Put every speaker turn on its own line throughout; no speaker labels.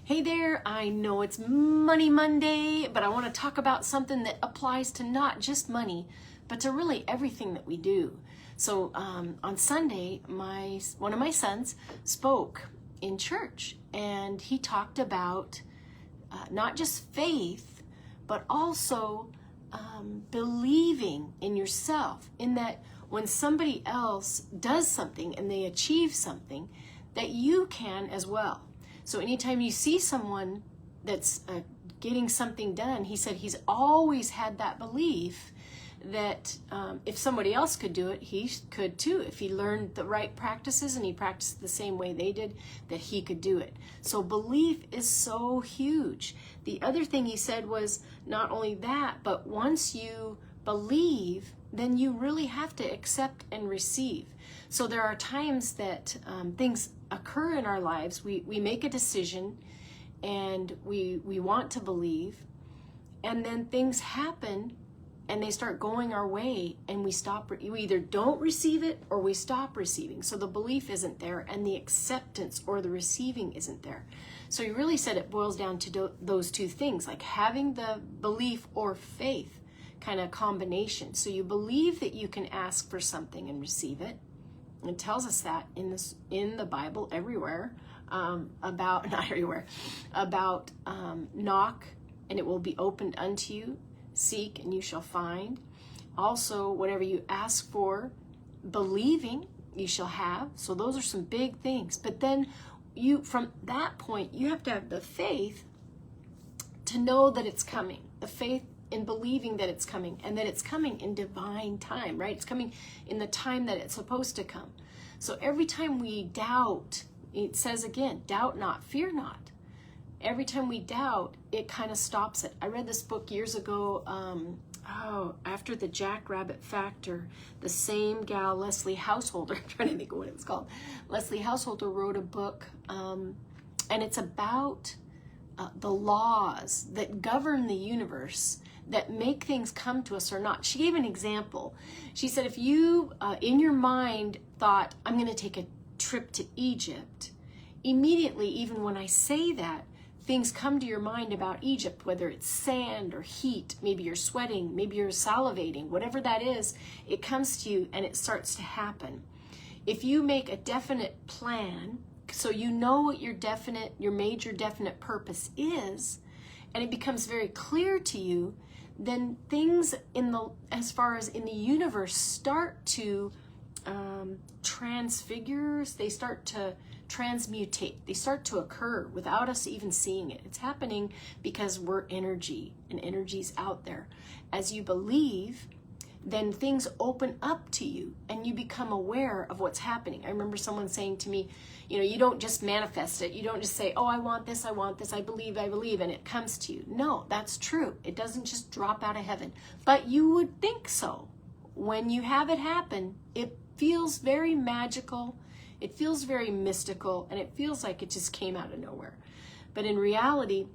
Hey there, I know it's Money Monday, but I want to talk about something that applies to not just money, but to really everything that we do. So on Sunday, one of my sons spoke in church, and he talked about not just faith, but also believing in yourself, in that when somebody else does something and they achieve something, that you can as well. So anytime you see someone that's getting something done, he said he's always had that belief that if somebody else could do it, he could too. If he learned the right practices and he practiced the same way they did, that he could do it. So belief is so huge. The other thing he said was not only that, but once you believe, then you really have to accept and receive. So there are times that things occur in our lives. We make a decision and we want to believe, and then things happen and they start going our way, and we either don't receive it or we stop receiving. So the belief isn't there and the acceptance or the receiving isn't there. So he really said it boils down to those two things, like having the belief or faith kind of combination. So you believe that you can ask for something and receive it. It tells us that in the Bible everywhere, about knock and it will be opened unto you, seek and you shall find. Also, whatever you ask for, believing, you shall have. So those are some big things. But then from that point, you have to have the faith to know that it's coming. The faith in believing that it's coming, and that it's coming in divine time, right? It's coming in the time that it's supposed to come. So every time we doubt, it says again, doubt not, fear not. Every time we doubt, it kind of stops it. I read this book years ago, after the Jackrabbit Factor, the same gal, Leslie Householder, I'm trying to think of what it's called. Leslie Householder wrote a book, and it's about the laws that govern the universe, that make things come to us or not. She gave an example. She said, if you, in your mind, thought, I'm going to take a trip to Egypt, immediately, even when I say that, things come to your mind about Egypt, whether it's sand or heat, maybe you're sweating, maybe you're salivating, whatever that is, it comes to you and it starts to happen. If you make a definite plan, so you know what your major definite purpose is, and it becomes very clear to you, then things as far as in the universe start to transfigure, they start to transmutate, they start to occur without us even seeing it. It's happening because we're energy, and energy's out there. As you believe, then things open up to you and you become aware of what's happening. I remember someone saying to me, you don't just manifest it. You don't just say, oh, I want this, I believe, and it comes to you. No, that's true. It doesn't just drop out of heaven. But you would think so. When you have it happen, it feels very magical, it feels very mystical, and it feels like it just came out of nowhere. But in reality,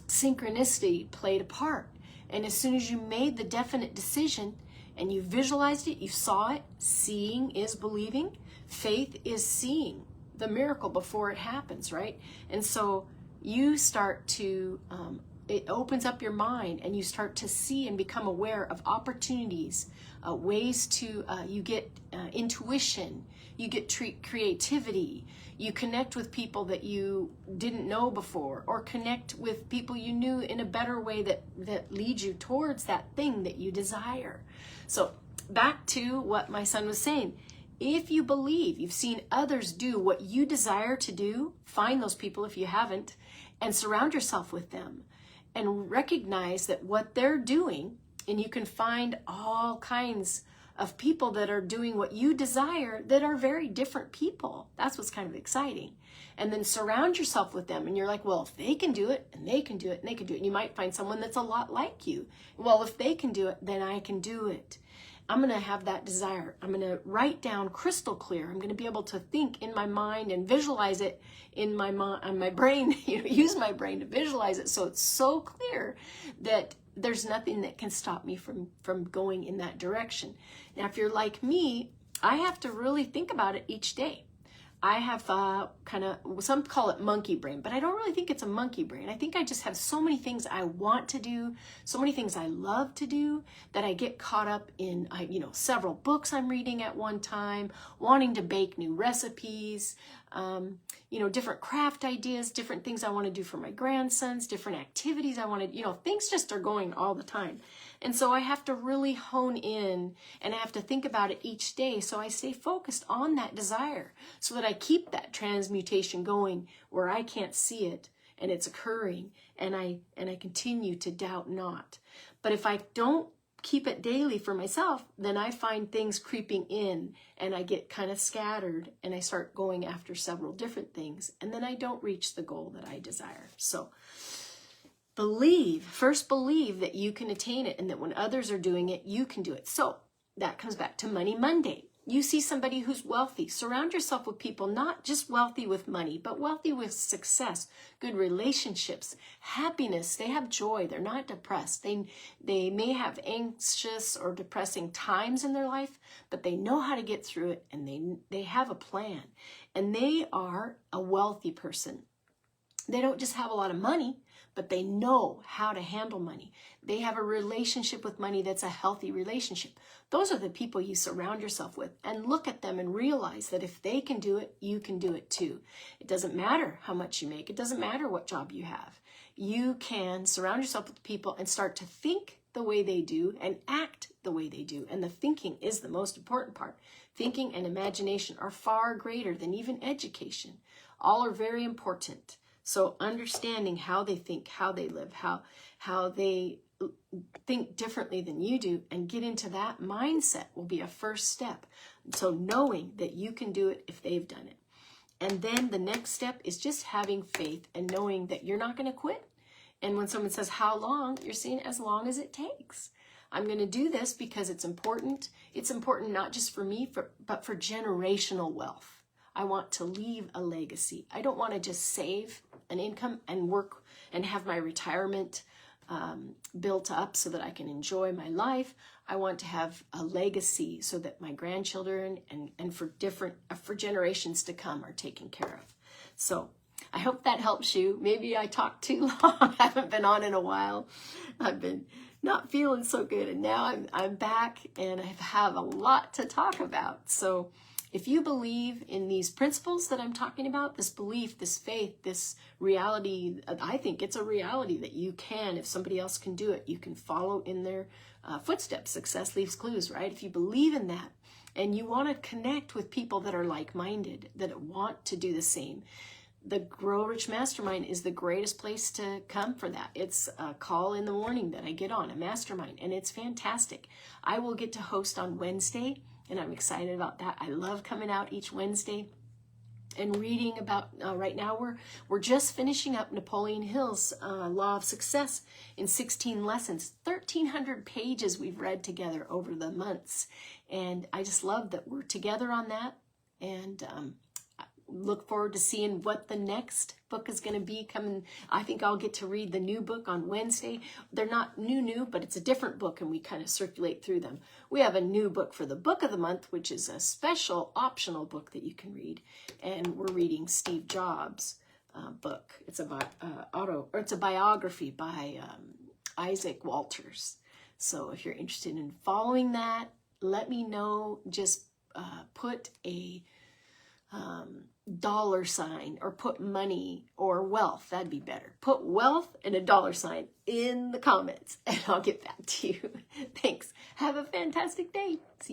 synchronicity played a part. And as soon as you made the definite decision and you visualized it, you saw it, seeing is believing, faith is seeing the miracle before it happens, right? And so you start to, it opens up your mind and you start to see and become aware of opportunities, ways to, you get intuition, you get creativity, you connect with people that you didn't know before, or connect with people you knew in a better way that leads you towards that thing that you desire. So back to what my son was saying. If you believe, you've seen others do what you desire to do, find those people if you haven't, and surround yourself with them, and recognize that what they're doing, and you can find all kinds of people that are doing what you desire that are very different people. That's what's kind of exciting. And then surround yourself with them, and you're like, well, if they can do it, and they can do it, and they can do it, and you might find someone that's a lot like you. Well, if they can do it, then I can do it. I'm going to have that desire. I'm going to write down crystal clear. I'm going to be able to think in my mind and visualize it in my brain, use my brain to visualize it. So it's so clear that there's nothing that can stop me from going in that direction. Now, if you're like me, I have to really think about it each day. I have kind of, some call it monkey brain, but I don't really think it's a monkey brain. I think I just have so many things I want to do, so many things I love to do, that I get caught up in, several books I'm reading at one time, wanting to bake new recipes, different craft ideas, different things I want to do for my grandsons, different activities I want to, things just are going all the time. And so I have to really hone in, and I have to think about it each day, so I stay focused on that desire, so that I keep that transmutation going where I can't see it and it's occurring, and I continue to doubt not. But if I don't keep it daily for myself, then I find things creeping in, and I get kind of scattered, and I start going after several different things, and then I don't reach the goal that I desire. So first believe that you can attain it, and that when others are doing it, you can do it. So that comes back to Money Monday. You see somebody who's wealthy. Surround yourself with people not just wealthy with money, but wealthy with success, good relationships, happiness. They have joy. They're not depressed. They may have anxious or depressing times in their life, but they know how to get through it, and they have a plan. And they are a wealthy person. They don't just have a lot of money, but they know how to handle money. They have a relationship with money that's a healthy relationship. Those are the people you surround yourself with, and look at them and realize that if they can do it, you can do it too. It doesn't matter how much you make. It doesn't matter what job you have. You can surround yourself with people and start to think the way they do and act the way they do. And the thinking is the most important part. Thinking and imagination are far greater than even education. All are very important. So understanding how they think, how they live, how they think differently than you do, and get into that mindset will be a first step. So knowing that you can do it if they've done it. And then the next step is just having faith and knowing that you're not going to quit. And when someone says, how long? You're saying, as long as it takes. I'm going to do this because it's important. It's important not just for me, but for generational wealth. I want to leave a legacy. I don't want to just save an income and work and have my retirement built up so that I can enjoy my life. I want to have a legacy so that my grandchildren and for generations to come are taken care of. So I hope that helps you. Maybe I talked too long. I haven't been on in a while. I've been not feeling so good, and now I'm back, and I have a lot to talk about. So if you believe in these principles that I'm talking about, this belief, this faith, this reality, I think it's a reality that you can, if somebody else can do it, you can follow in their footsteps. Success leaves clues, right? If you believe in that and you want to connect with people that are like-minded, that want to do the same, the Grow Rich Mastermind is the greatest place to come for that. It's a call in the morning that I get on, a mastermind, and it's fantastic. I will get to host on Wednesday, and I'm excited about that. I love coming out each Wednesday and reading about, right now we're just finishing up Napoleon Hill's Law of Success in 16 lessons, 1,300 pages we've read together over the months. And I just love that we're together on that, and look forward to seeing what the next book is going to be coming. I think I'll get to read the new book on Wednesday. They're not new, but it's a different book, and we kind of circulate through them. We have a new book for the book of the month, which is a special optional book that you can read. And we're reading Steve Jobs' book. It's it's a biography by Isaac Walters. So if you're interested in following that, let me know. Just put a $sign, or put money or wealth. That'd be better. Put wealth and a $sign in the comments, and I'll get back to you. Thanks. Have a fantastic day. See you.